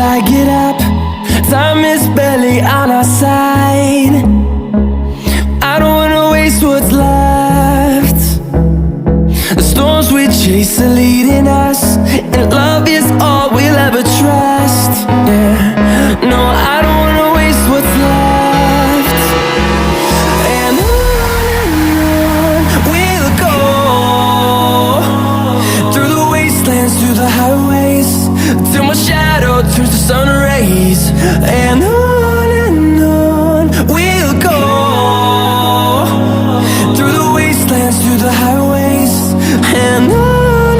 I get up. Time is barely on our side. I don't wanna waste what's left. The storms we chase are leading us, and love is all we'll ever trust. Yeah, no, I don't wanna waste what's left. And on we'll go, through the wastelands, through the highways, till my shadow turns to sun rays. And on we'll go, through the wastelands, through the highways, and on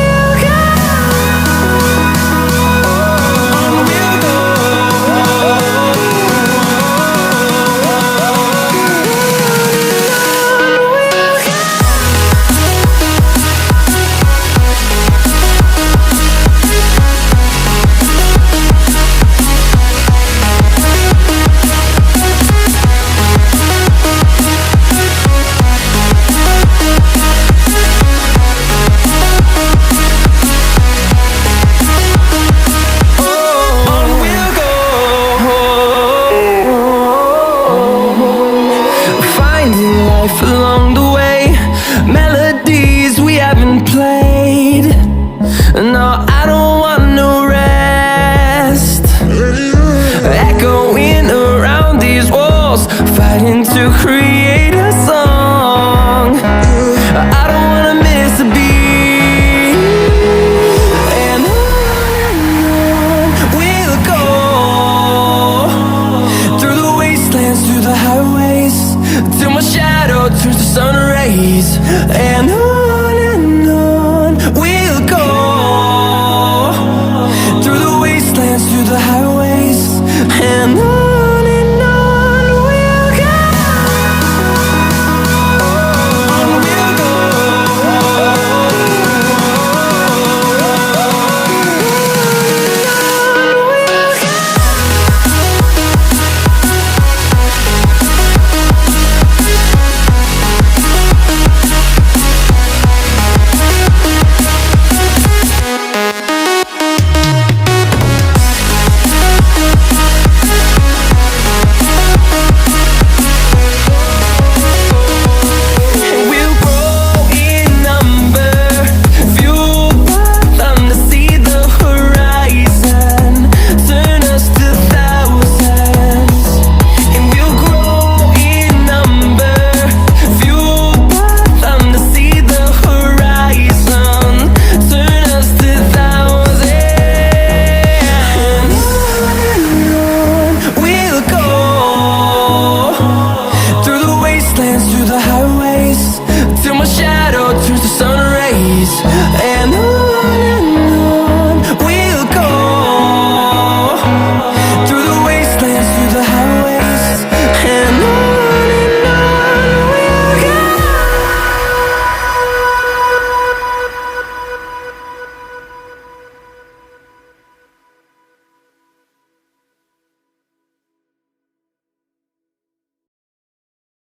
we'll go. On we'll go. Along the way, melodies we haven't played. No, I don't want no rest. Echoing around these walls, fighting to create a song. I don't wanna miss a beat. And on we'll go, through the wastelands, through the highways, till my shadow turns to sun rays. And on